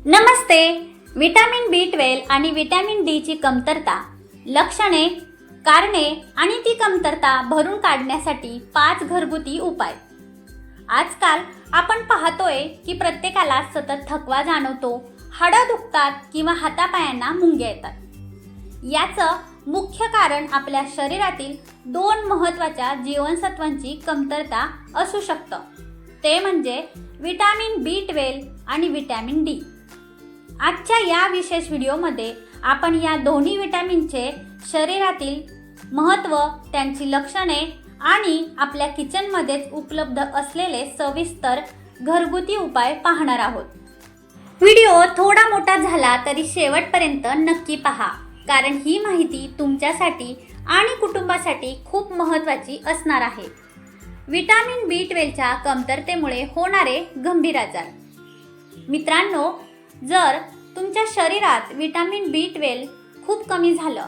नमस्ते. Vitamin B12 आणि vitamin D ची कमतरता, लक्षणे, कारणे आणि ती कमतरता भरून काढण्यासाठी 5 घरगुती उपाय. आजकाल आपण पाहतोय की प्रत्येकाला सतत थकवा जाणवतो, हाडं दुखतात किंवा हातापायांना मुंग्या येतात. याचं मुख्य कारण आपल्या शरीरातील 2 महत्त्वाच्या जीवनसत्वांची कमतरता असू शकतं. ते म्हणजे विटॅमिन B12 आणि विटॅमिन D. आजच्या या विशेष व्हिडिओमध्ये आपण या दोन्ही विटॅमिनचे शरीरातील महत्त्व, त्यांची लक्षणे आणि आपल्या किचनमध्येच उपलब्ध असलेले सविस्तर घरगुती उपाय पाहणार आहोत. व्हिडिओ थोडा मोठा झाला तरी शेवटपर्यंत नक्की पहा, कारण ही माहिती तुमच्यासाठी आणि कुटुंबासाठी खूप महत्त्वाची असणार आहे. विटॅमिन B12च्या कमतरतेमुळे होणारे गंभीर आजार. मित्रांनो, जर तुमच्या शरीरात विटॅमिन B12 खूप कमी झालं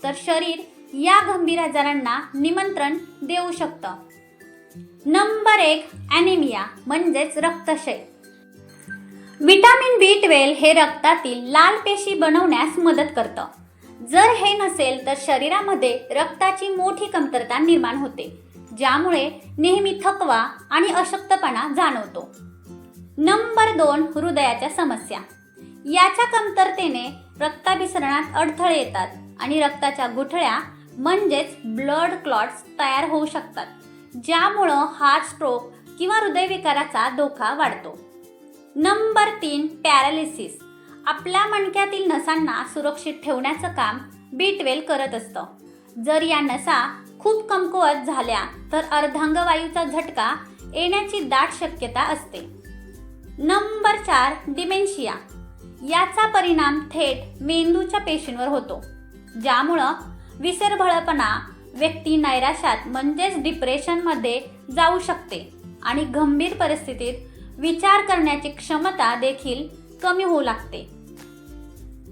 तर शरीर या गंभीर आजारांना निमंत्रण देऊ शकतं. नंबर 1, ॲनिमिया म्हणजेच रक्तक्षय. विटॅमिन B12 हे रक्तातील लाल पेशी बनवण्यास मदत करतं. जर हे नसेल तर शरीरामध्ये रक्ताची मोठी कमतरता निर्माण होते, ज्यामुळे नेहमी थकवा आणि अशक्तपणा जाणवतो. नंबर 2, हृदयाच्या समस्या. याच्या कमतरतेने रक्ताभिसरणात अडथळे येतात आणि रक्ताच्या गुठळ्या म्हणजेच ब्लड क्लॉट्स तयार होऊ शकतात, ज्यामुळं हार्ट स्ट्रोक किंवा हृदयविकाराचा धोका वाढतो. Number 3, paralysis. आपल्या मणक्यातील नसांना सुरक्षित ठेवण्याचं काम B12 करत असतं. जर या नसा खूप कमकुवत झाल्या तर अर्धांगवायूचा झटका येण्याची दाट शक्यता असते. Number 4, dementia. याचा परिणाम थेट मेंदूच्या पेशींवर होतो, ज्यामुळं विसरभोळेपणा, व्यक्ती नैराश्यात म्हणजेच डिप्रेशनमध्ये जाऊ शकते आणि गंभीर परिस्थितीत विचार करण्याची क्षमता देखील कमी होऊ लागते.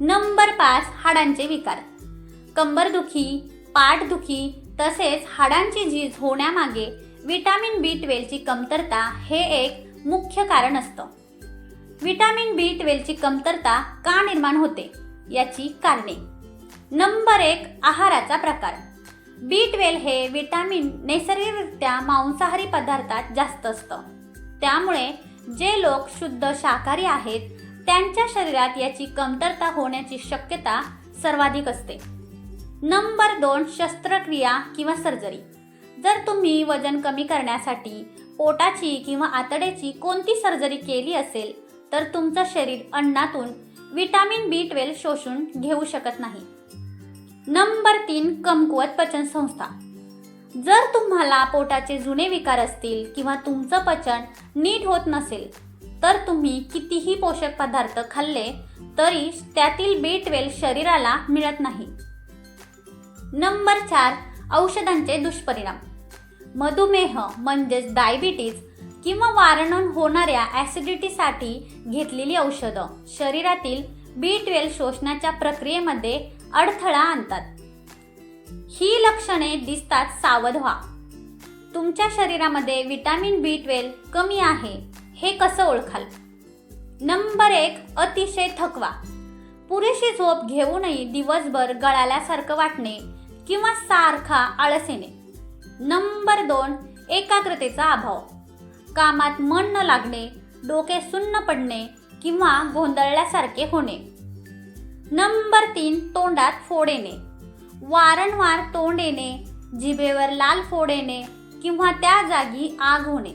नंबर 5, हाडांचे विकार. कंबरदुखी, पाठदुखी तसेच हाडांची झीज होण्यामागे विटॅमिन B12 ची कमतरता हे एक मुख्य कारण असतं. विटॅमिन B12 ची कमतरता का निर्माण होते, याची कारणे. नंबर 1, आहाराचा प्रकार. B12 हे विटॅमिन नैसर्गिकरित्या मांसाहारी पदार्थात जास्त असतं. त्यामुळे जे लोक शुद्ध शाकाहारी आहेत त्यांच्या शरीरात याची कमतरता होण्याची शक्यता सर्वाधिक असते. नंबर 2, शस्त्रक्रिया किंवा सर्जरी. जर तुम्ही वजन कमी करण्यासाठी पोटाची किंवा आतड्याची कोणती सर्जरी केली असेल तर तुमचं शरीर अन्नातून विटॅमिन B12 शोषून घेऊ शकत नाही. नंबर 3, कमकुवत पचनसंस्था. जर तुम्हाला पोटाचे जुने विकार असतील किंवा तुमचं पचन नीट होत नसेल तर तुम्ही कितीही पोषक पदार्थ खाल्ले तरी त्यातील B12 शरीराला मिळत नाही. नंबर 4, औषधांचे दुष्परिणाम. मधुमेह म्हणजेच डायबिटीज किंवा वारंवार होणाऱ्या ॲसिडिटीसाठी घेतलेली औषधं शरीरातील B12 शोषण्याच्या प्रक्रियेमध्ये अडथळा आणतात. ही लक्षणे दिसतात सावध व्हा. तुमच्या शरीरामध्ये विटॅमिन B12 कमी आहे हे कसं ओळखाल? नंबर 1, अतिशय थकवा. पुरेशी झोप घेऊनही दिवसभर गळाल्यासारखं वाटणे किंवा सारखा आळस येणे. नंबर 2, एकाग्रतेचा अभाव. कामात मन न लागणे, डोके सुन्न पडणे किंवा गोंधळल्यासारखे होणे. नंबर 3, तोंडात फोड येणे. वारंवार तोंड येणे, जिभेवर लाल फोड येणे किंवा त्या जागी आग होणे.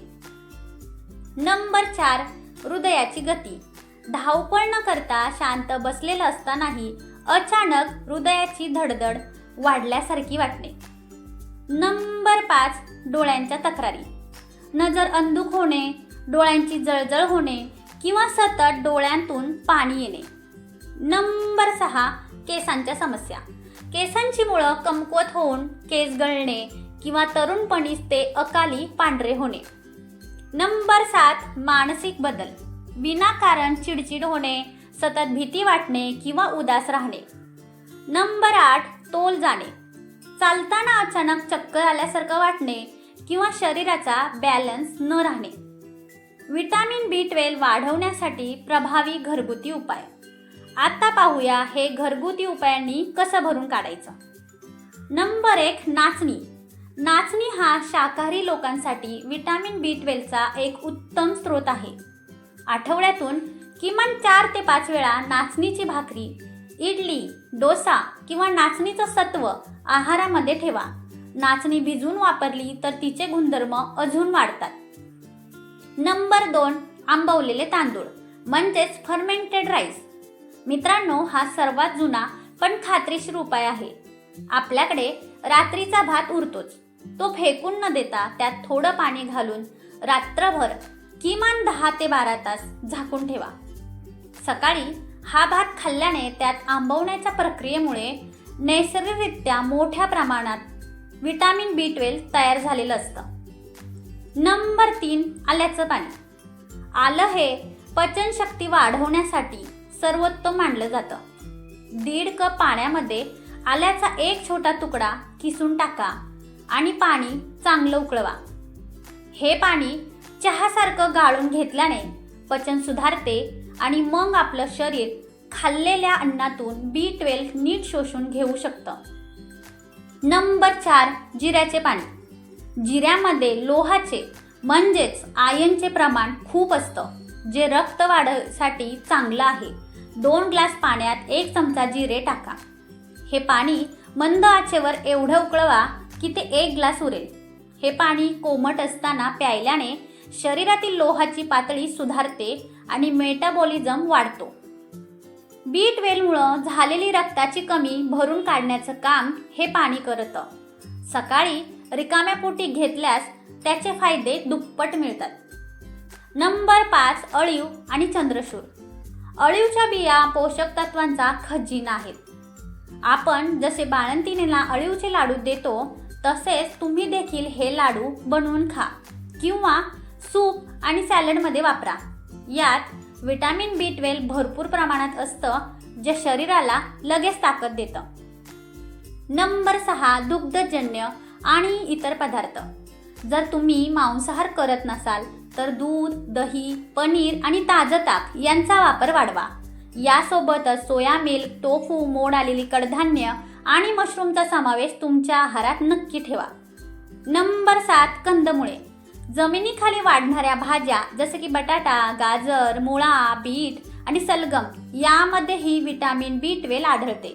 नंबर 4, हृदयाची गती. धावपळ न करता शांत बसलेलं असतानाही अचानक हृदयाची धडधड वाढल्यासारखी वाटणे. नंबर 5, डोळ्यांच्या तक्रारी. नजर अंधुक होणे, डोळ्यांची जळजळ होणे किंवा सतत डोळ्यांतून पाणी येणे. नंबर 6, केसांच्या समस्या. केसांची मुळं कमकुवत होऊन केस गळणे किंवा तरुणपणीच ते अकाली पांढरे होणे. नंबर 7, मानसिक बदल. विनाकारण चिडचिड होणे, सतत भीती वाटणे किंवा उदास राहणे. नंबर 8, तोल जाणे. चालताना अचानक चक्कर आल्यासारखं वाटणे किंवा शरीराचा बॅलन्स न राहणे. विटॅमिन B12 वाढवण्यासाठी प्रभावी घरगुती उपाय. आता पाहूया हे घरगुती उपायांनी कसं भरून काढायचं. नंबर 1, नाचणी. नाचणी हा शाकाहारी लोकांसाठी विटॅमिन B12चा एक उत्तम स्रोत आहे. आठवड्यातून किमान 4 ते 5 वेळा नाचणीची भाकरी, इडली, डोसा किंवा नाचणीचं सत्व आहारामध्ये ठेवा. नाचणी भिजवून वापरली तर तिचे गुणधर्म अजून वाढतात. नंबर 2, आंबवलेले तांदूळ म्हणजेच फर्मेंटेड राईस. मित्रांनो, हा सर्वात जुना पण खात्रीशीर उपाय आहे. आपल्याकडे रात्रीचा भात उरतोच, तो फेकून न देता त्यात थोडं पाणी घालून रात्रभर किमान 10 ते 12 तास झाकून ठेवा. सकाळी हा भात खाल्ल्याने त्यात आंबवण्याच्या प्रक्रियेमुळे नैसर्गिकरित्या मोठ्या प्रमाणात विटॅमिन B12 तयार झालेलं असतं. नंबर 3, आल्याचं पाणी. आलं हे पचनशक्ती वाढवण्यासाठी सर्वोत्तम मानलं जातं. 1.5 कप पाण्यामध्ये आल्याचा एक छोटा तुकडा किसून टाका आणि पाणी चांगलं उकळवा. हे पाणी चहासारखं गाळून घेतल्याने पचन सुधारते आणि मग आपलं शरीर खाल्लेल्या अन्नातून B12 नीट शोषून घेऊ शकतं. नंबर 4, जिऱ्याचे पाणी. जिऱ्यामध्ये लोहाचे म्हणजेच आयर्नचे प्रमाण खूप असतं, जे रक्त वाढीसाठी चांगलं आहे. 2 ग्लास पाण्यात 1 चमचा जिरे टाका. हे पाणी मंद आचेवर एवढं उकळवा की ते 1 ग्लास उरेल. हे पाणी कोमट असताना प्यायल्याने शरीरातील लोहाची पातळी सुधारते आणि मेटाबॉलिझम वाढतो. B12 मुळे झालेली रक्ताची कमी भरून काढण्याचं काम हे पाणी करतं. सकाळी रिकाम्या पोटी घेतल्यास त्याचे फायदे दुप्पट मिळतात. नंबर 5, अळीव आणि चंद्रशूर. अळीवच्या बिया पोषक तत्वांचा खजिना आहेत. आपण जसे बाळंतिणीला अळीवचे लाडू देतो तसेच तुम्ही देखील हे लाडू बनवून खा किंवा सूप आणि सॅलडमध्ये वापरा. यात विटॅमिन B12 भरपूर प्रमाणात असतं, जे शरीराला लगेच ताकद देतं. नंबर 6, दुग्धजन्य आणि इतर पदार्थ. जर तुम्ही मांसाहार करत नसाल तर दूध, दही, पनीर आणि ताजं ताक यांचा वापर वाढवा. यासोबतच सोया मिल्क, टोफू, मोड आलेली कडधान्य आणि मशरूमचा समावेश तुमच्या आहारात नक्की ठेवा. नंबर 7, कंदमुळे. जमिनीखाली वाढणाऱ्या भाज्या जसे की बटाटा, गाजर, मुळा, बीट आणि सलगम यामध्येही विटॅमिन B12 आढळते.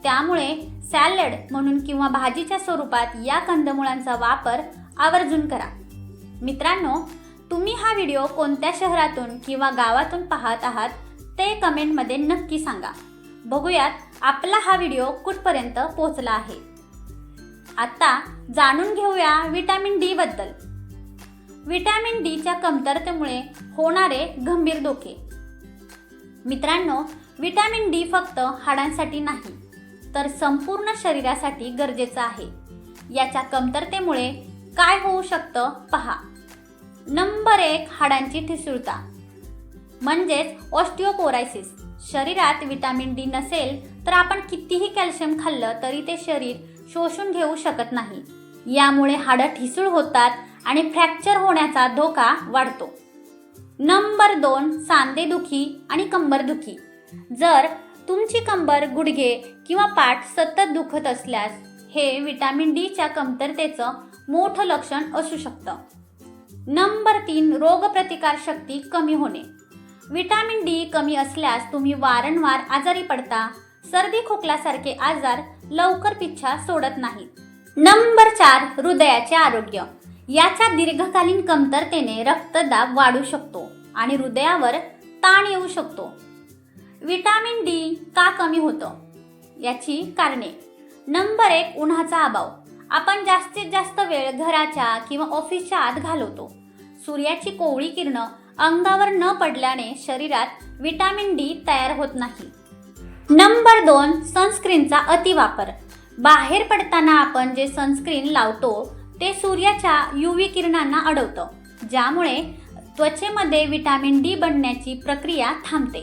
त्यामुळे सॅलड म्हणून किंवा भाजीच्या स्वरूपात या कंदमुळांचा वापर आवर्जून करा. मित्रांनो, तुम्ही हा व्हिडिओ कोणत्या शहरातून किंवा गावातून पाहत आहात ते कमेंटमध्ये नक्की सांगा. बघूयात आपला हा व्हिडिओ कुठपर्यंत पोहोचला आहे. आता जाणून घेऊया विटॅमिन D बद्दल. विटॅमिन Dच्या कमतरतेमुळे होणारे गंभीर धोके. मित्रांनो, विटॅमिन D फक्त हाडांसाठी नाही तर संपूर्ण शरीरासाठी गरजेचं आहे. याच्या कमतरतेमुळे काय होऊ शकतं पहा. नंबर 1, हाडांची ठिसूळता म्हणजेच ऑस्टिओपोरायसिस. शरीरात विटॅमिन D नसेल तर आपण कितीही कॅल्शियम खाल्लं तरी ते शरीर शोषून घेऊ शकत नाही. यामुळे हाडं ठिसूळ होतात आणि फ्रॅक्चर होण्याचा धोका वाढतो. नंबर 2, सांधेदुखी आणि कंबरदुखी. जर तुमची कंबर, गुडघे किंवा पाठ सतत दुखत असल्यास हे विटॅमिन Dच्या कमतरतेचं मोठं लक्षण असू शकतं. नंबर 3, रोगप्रतिकारशक्ती कमी होणे. विटॅमिन D कमी असल्यास तुम्ही वारंवार आजारी पडता. सर्दी खोकल्यासारखे आजार लवकर पिच्छा सोडत नाहीत. नंबर 4, हृदयाचे आरोग्य. याच्या दीर्घकालीन कमतरतेने रक्तदाब वाढू शकतो आणि हृदयावर ताण येऊ शकतो. विटॅमिन D का कमी होतं याची कारणे. नंबर 1, उन्हाचा अभाव. आपण जास्तीत जास्त वेळ घराच्या किंवा ऑफिसच्या आत घालवतो. सूर्याची कोवळी किरणं अंगावर न पडल्याने शरीरात विटॅमिन D तयार होत नाही. नंबर 2, सनस्क्रीनचा अतिवापर. बाहेर पडताना आपण जे सनस्क्रीन लावतो ते सूर्याच्या UV किरणांना अडवतं, ज्यामुळे त्वचेमध्ये विटॅमिन D बनण्याची प्रक्रिया थांबते.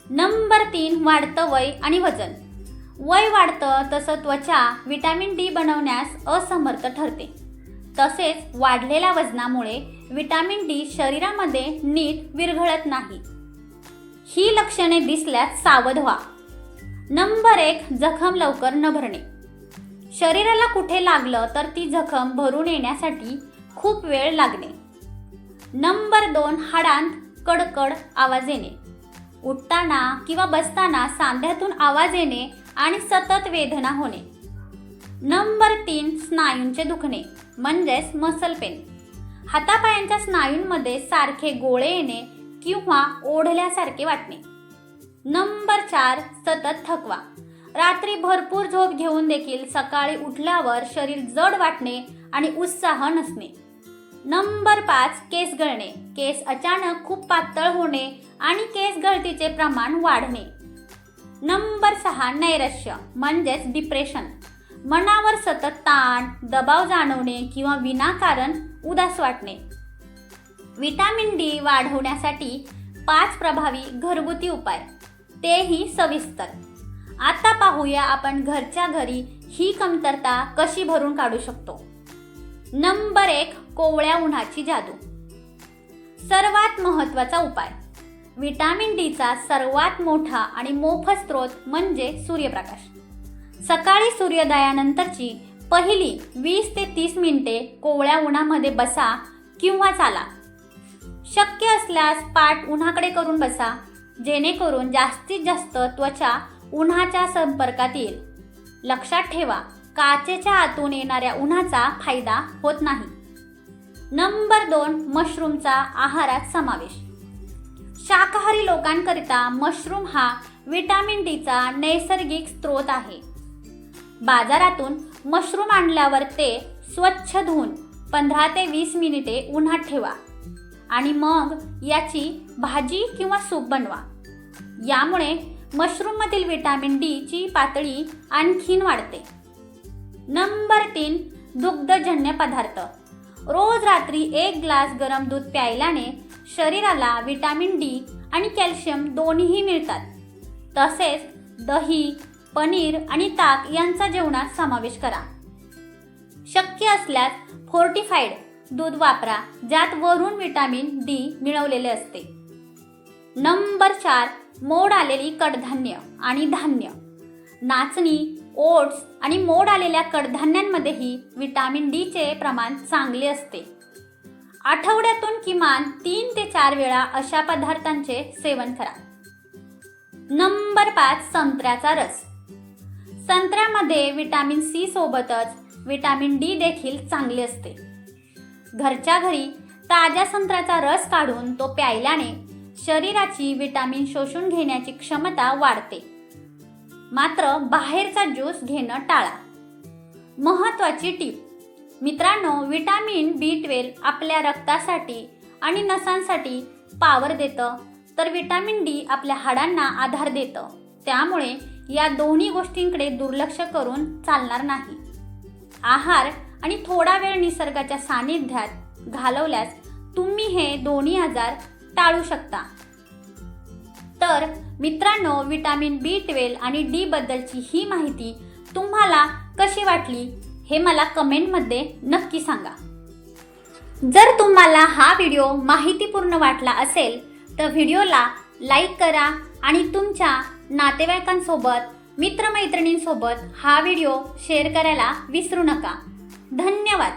नंबर 3, वाढतं वय आणि वजन. वय वाढतं तसं त्वचा विटॅमिन D बनवण्यास असमर्थ ठरते. तसेच वाढलेल्या वजनामुळे विटॅमिन डी शरीरामध्ये नीट विरघळत नाही. ही लक्षणे दिसल्यास सावध व्हा. नंबर 1, जखम लवकर न भरणे. शरीराला कुठे लागलं तर ती जखम भरून येण्यासाठी खूप वेळ लागणे. नंबर 2, हाडांत कडकड आवाज येणे. उठताना किंवा बसताना सांध्यातून आवाज येणे आणि सतत वेदना होणे. नंबर 3, स्नायूंचे दुखणे म्हणजेच मसल पेन. हातापायांच्या स्नायूंमध्ये सारखे गोळे येणे किंवा ओढल्यासारखे वाटणे. नंबर 4, सतत थकवा. रात्री भरपूर झोप घेऊन देखील सकाळी उठल्यावर शरीर जड वाटणे आणि उत्साह नसणे. नंबर 5, केस गळणे. केस अचानक खूप पातळ होणे आणि केस गळतीचे प्रमाण वाढणे. नंबर 6, नैराश्य म्हणजेच डिप्रेशन. मनावर सतत ताण, दबाव जाणवणे किंवा विनाकारण उदास वाटणे. विटॅमिन डी वाढवण्यासाठी 5 प्रभावी घरगुती उपाय, तेही सविस्तर. आता पाहूया आपण घरच्या घरी ही कमतरता कशी भरून काढू शकतो. नंबर 1, कोवळ्या उन्हाची जादू. सर्वात महत्त्वाचा उपाय. विटॅमिन डीचा सर्वात मोठा आणि मोफत स्रोत म्हणजे सूर्यप्रकाश. सकाळी सूर्योदयानंतरची पहिली 20 ते 30 मिनिटे कोवळ्या उन्हामध्ये बसा किंवा चाला. शक्य असल्यास पाठ उन्हाकडे करून बसा, जेणेकरून जास्तीत जास्त त्वचा उन्हाच्या संपर्कात येईल. लक्षात ठेवा, काचेच्या आतून येणाऱ्या उन्हाचा फायदा होत नाही. नंबर 2, मशरूमचा आहारात समावेश. शाकाहारी लोकांकरिता मशरूम हा विटॅमिन डीचा नैसर्गिक स्रोत आहे. बाजारातून मशरूम आणल्यावर ते स्वच्छ धुवून 15 ते 20 मिनिटे उन्हात ठेवा आणि मग याची भाजी किंवा सूप बनवा. यामुळे मशरूममधील विटॅमिन डीची पातळी आणखीन वाढते. नंबर 3, दुग्धजन्य पदार्थ. रोज रात्री 1 ग्लास गरम दूध प्यायल्याने शरीराला विटॅमिन डी आणि कॅल्शियम दोन्हीही मिळतात. तसेच दही, पनीर आणि ताक यांचा जेवणात समावेश करा. शक्य असल्यास फोर्टिफाईड दूध वापरा, ज्यात वरून विटॅमिन डी मिळवलेले असते. नंबर 4, मोड आलेली कडधान्य आणि धान्य. नाचणी, ओट्स आणि मोड आलेल्या कडधान्यांमध्येही विटॅमिन डीचे प्रमाण चांगले असते. आठवड्यातून किमान 3 ते 4 वेळा अशा पदार्थांचे सेवन करा. नंबर 5, संत्र्याचा रस. संत्र्यामध्ये विटॅमिन सी सोबतच विटॅमिन डी देखील चांगले असते. घरच्या घरी ताज्या संत्र्याचा रस काढून तो प्यायल्याने शरीराची विटॅमिन शोषून घेण्याची क्षमता वाढते. मात्र बाहेरचा ज्यूस घेणं टाळा. महत्त्वाची टीप. मित्रांनो, विटॅमिन B12 आपल्या रक्तासाठी आणि नसांसाठी पॉवर देतं, तर विटॅमिन डी आपल्या हाडांना आधार देतं. त्यामुळे या दोन्ही गोष्टींकडे दुर्लक्ष करून चालणार नाही. आहार आणि थोडा वेळ निसर्गाच्या सानिध्यात घालवल्यास तुम्ही हे दोन्ही आजार टाळू शकता. तर मित्रांनो, विटॅमिन B12 आणि डी बद्दलची ही माहिती तुम्हाला कशी वाटली हे मला कमेंटमध्ये नक्की सांगा. जर तुम्हाला हा व्हिडिओ माहितीपूर्ण वाटला असेल तर व्हिडिओला लाईक करा आणि तुमच्या नातेवाईकांसोबत, मित्रमैत्रिणींसोबत हा व्हिडिओ शेअर करायला विसरू नका. धन्यवाद.